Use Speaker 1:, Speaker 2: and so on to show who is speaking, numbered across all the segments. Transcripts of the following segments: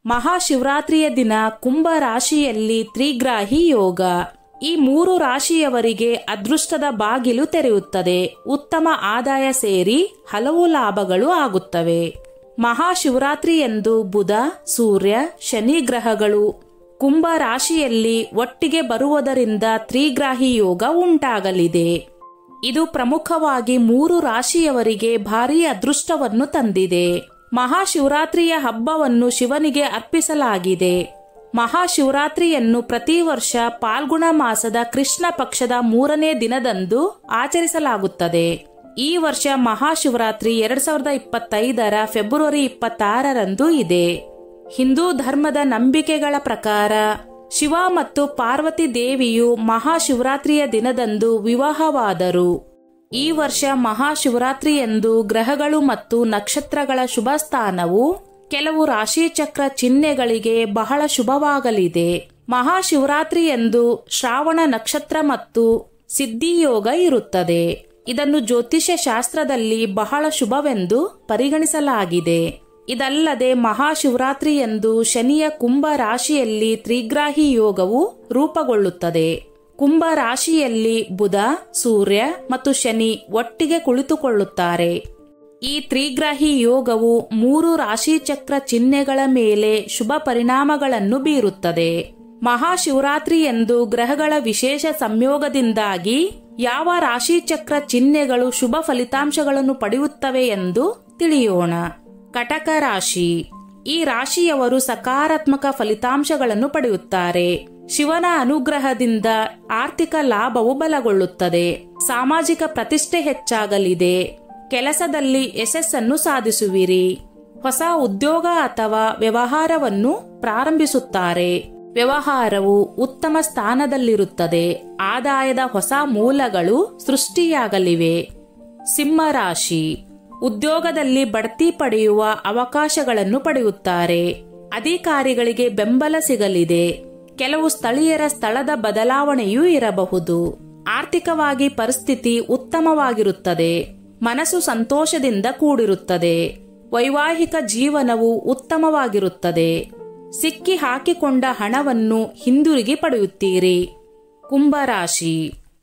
Speaker 1: ಮಹಾಶಿವರಾತ್ರಿಯ ದಿನ ಕುಂಭ ರಾಶಿಯಲ್ಲಿ ತ್ರಿಗ್ರಾಹಿ ಯೋಗ. ಈ 3 ರಾಶಿಯವರಿಗೆ ಅದೃಷ್ಟದ ಬಾಗಿಲು ತೆರೆಯುತ್ತದೆ. ಉತ್ತಮ ಆದಾಯ ಸೇರಿ ಹಲವು ಲಾಭಗಳು ಆಗುತ್ತವೆ. ಮಹಾಶಿವರಾತ್ರಿಯಂದು ಬುಧ, ಸೂರ್ಯ, ಶನಿ ಗ್ರಹಗಳು ಕುಂಭ ರಾಶಿಯಲ್ಲಿ ಒಟ್ಟಿಗೆ ಬರುವುದರಿಂದ ತ್ರಿಗ್ರಾಹಿ ಯೋಗ ಉಂಟಾಗಲಿದೆ. ಇದು ಪ್ರಮುಖವಾಗಿ 3 ರಾಶಿಯವರಿಗೆ ಭಾರೀ ಅದೃಷ್ಟವನ್ನು ತಂದಿದೆ. ಮಹಾಶಿವರಾತ್ರಿಯ ಹಬ್ಬವನ್ನು ಶಿವನಿಗೆ ಅರ್ಪಿಸಲಾಗಿದೆ. ಮಹಾಶಿವರಾತ್ರಿಯನ್ನು ಪ್ರತಿ ವರ್ಷ ಪಾಲ್ಗುಣ ಮಾಸದ ಕೃಷ್ಣ ಪಕ್ಷದ 3ನೇ ದಿನದಂದು ಆಚರಿಸಲಾಗುತ್ತದೆ. ಈ ವರ್ಷ ಮಹಾಶಿವರಾತ್ರಿ 2025ರ ಫೆಬ್ರವರಿ 26ರಂದು ಇದೆ. ಹಿಂದೂ ಧರ್ಮದ ನಂಬಿಕೆಗಳ ಪ್ರಕಾರ ಶಿವ ಮತ್ತು ಪಾರ್ವತಿ ದೇವಿಯು ಮಹಾಶಿವರಾತ್ರಿಯ ದಿನದಂದು ವಿವಾಹವಾದರು. ಈ ವರ್ಷ ಮಹಾಶಿವರಾತ್ರಿಯಂದು ಗ್ರಹಗಳು ಮತ್ತು ನಕ್ಷತ್ರಗಳ ಶುಭ ಸ್ಥಾನವು ಕೆಲವು ರಾಶಿಚಕ್ರ ಚಿಹ್ನೆಗಳಿಗೆ ಬಹಳ ಶುಭವಾಗಲಿದೆ. ಮಹಾಶಿವರಾತ್ರಿಯಂದು ಶ್ರಾವಣ ನಕ್ಷತ್ರ ಮತ್ತು ಸಿದ್ಧಿಯೋಗ ಇರುತ್ತದೆ. ಇದನ್ನು ಜ್ಯೋತಿಷ್ಯ ಶಾಸ್ತ್ರದಲ್ಲಿ ಬಹಳ ಶುಭವೆಂದು ಪರಿಗಣಿಸಲಾಗಿದೆ. ಇದಲ್ಲದೆ ಮಹಾಶಿವರಾತ್ರಿಯಂದು ಶನಿಯ ಕುಂಭ ರಾಶಿಯಲ್ಲಿ ತ್ರಿಗ್ರಾಹಿ ಯೋಗವು ರೂಪುಗೊಳ್ಳುತ್ತದೆ. ಕುಂಭ ರಾಶಿಯಲ್ಲಿ ಬುಧ, ಸೂರ್ಯ ಮತ್ತು ಶನಿ ಒಟ್ಟಿಗೆ ಕುಳಿತುಕೊಳ್ಳುತ್ತಾರೆ. ಈ ತ್ರಿಗ್ರಾಹಿ ಯೋಗವು 3 ರಾಶಿಚಕ್ರ ಚಿಹ್ನೆಗಳ ಮೇಲೆ ಶುಭ ಪರಿಣಾಮಗಳನ್ನು ಬೀರುತ್ತದೆ. ಮಹಾಶಿವರಾತ್ರಿಯಂದು ಗ್ರಹಗಳ ವಿಶೇಷ ಸಂಯೋಗದಿಂದಾಗಿ ಯಾವ ರಾಶಿಚಕ್ರ ಚಿಹ್ನೆಗಳು ಶುಭ ಫಲಿತಾಂಶಗಳನ್ನು ಪಡೆಯುತ್ತವೆ ಎಂದು ತಿಳಿಯೋಣ. ಕಟಕ ರಾಶಿ. ಈ ರಾಶಿಯವರು ಸಕಾರಾತ್ಮಕ ಫಲಿತಾಂಶಗಳನ್ನು ಪಡೆಯುತ್ತಾರೆ. ಶಿವನ ಅನುಗ್ರಹದಿಂದ ಆರ್ಥಿಕ ಲಾಭವು ಬಲಗೊಳ್ಳುತ್ತದೆ. ಸಾಮಾಜಿಕ ಪ್ರತಿಷ್ಠೆ ಹೆಚ್ಚಾಗಲಿದೆ. ಕೆಲಸದಲ್ಲಿ ಯಶಸ್ಸನ್ನು ಸಾಧಿಸುವಿರಿ. ಹೊಸ ಉದ್ಯೋಗ ಅಥವಾ ವ್ಯವಹಾರವನ್ನು ಪ್ರಾರಂಭಿಸುತ್ತಾರೆ. ವ್ಯವಹಾರವು ಉತ್ತಮ ಸ್ಥಾನದಲ್ಲಿರುತ್ತದೆ. ಆದಾಯದ ಹೊಸ ಮೂಲಗಳು ಸೃಷ್ಟಿಯಾಗಲಿವೆ. ಸಿಂಹರಾಶಿ. ಉದ್ಯೋಗದಲ್ಲಿ ಬಡ್ತಿ ಪಡೆಯುವ ಅವಕಾಶಗಳನ್ನು ಪಡೆಯುತ್ತಾರೆ. ಅಧಿಕಾರಿಗಳಿಗೆ ಬೆಂಬಲ ಸಿಗಲಿದೆ. ಕೆಲವು ಸ್ಥಳೀಯರ ಸ್ಥಳದ ಬದಲಾವಣೆಯೂ ಇರಬಹುದು. ಆರ್ಥಿಕವಾಗಿ ಪರಿಸ್ಥಿತಿ ಉತ್ತಮವಾಗಿರುತ್ತದೆ. ಮನಸ್ಸು ಸಂತೋಷದಿಂದ ಕೂಡಿರುತ್ತದೆ. ವೈವಾಹಿಕ ಜೀವನವು ಉತ್ತಮವಾಗಿರುತ್ತದೆ. ಸಿಕ್ಕಿ ಹಾಕಿಕೊಂಡ ಹಣವನ್ನು ಹಿಂದಿರುಗಿ ಪಡೆಯುತ್ತೀರಿ. ಕುಂಭರಾಶಿ.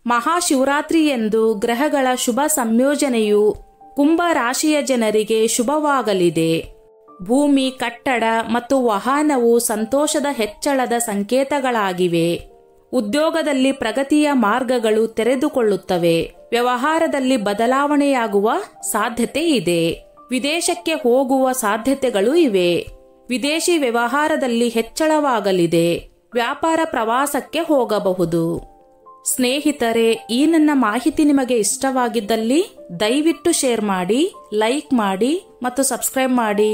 Speaker 1: ಮಹಾಶಿವರಾತ್ರಿಯಂದು ಗ್ರಹಗಳ ಶುಭ ಸಂಯೋಜನೆಯು ಕುಂಭ ರಾಶಿಯ ಜನರಿಗೆ ಶುಭವಾಗಲಿದೆ. ಭೂಮಿ, ಕಟ್ಟಡ ಮತ್ತು ವಾಹನವು ಸಂತೋಷದ ಹೆಚ್ಚಳದ ಸಂಕೇತಗಳಾಗಿವೆ. ಉದ್ಯೋಗದಲ್ಲಿ ಪ್ರಗತಿಯ ಮಾರ್ಗಗಳು ತೆರೆದುಕೊಳ್ಳುತ್ತವೆ. ವ್ಯವಹಾರದಲ್ಲಿ ಬದಲಾವಣೆಯಾಗುವ ಸಾಧ್ಯತೆ ಇದೆ. ವಿದೇಶಕ್ಕೆ ಹೋಗುವ ಸಾಧ್ಯತೆಗಳು ಇವೆ. ವಿದೇಶಿ ವ್ಯವಹಾರದಲ್ಲಿ ಹೆಚ್ಚಳವಾಗಲಿದೆ. ವ್ಯಾಪಾರ ಪ್ರವಾಸಕ್ಕೆ ಹೋಗಬಹುದು. ಸ್ನೇಹಿತರೆ, ಈ ನನ್ನ ಮಾಹಿತಿ ನಿಮಗೆ ಇಷ್ಟವಾಗಿದ್ದಲ್ಲಿ ದಯವಿಟ್ಟು ಶೇರ್ ಮಾಡಿ, ಲೈಕ್ ಮಾಡಿ ಮತ್ತು ಸಬ್ಸ್ಕ್ರೈಬ್ ಮಾಡಿ.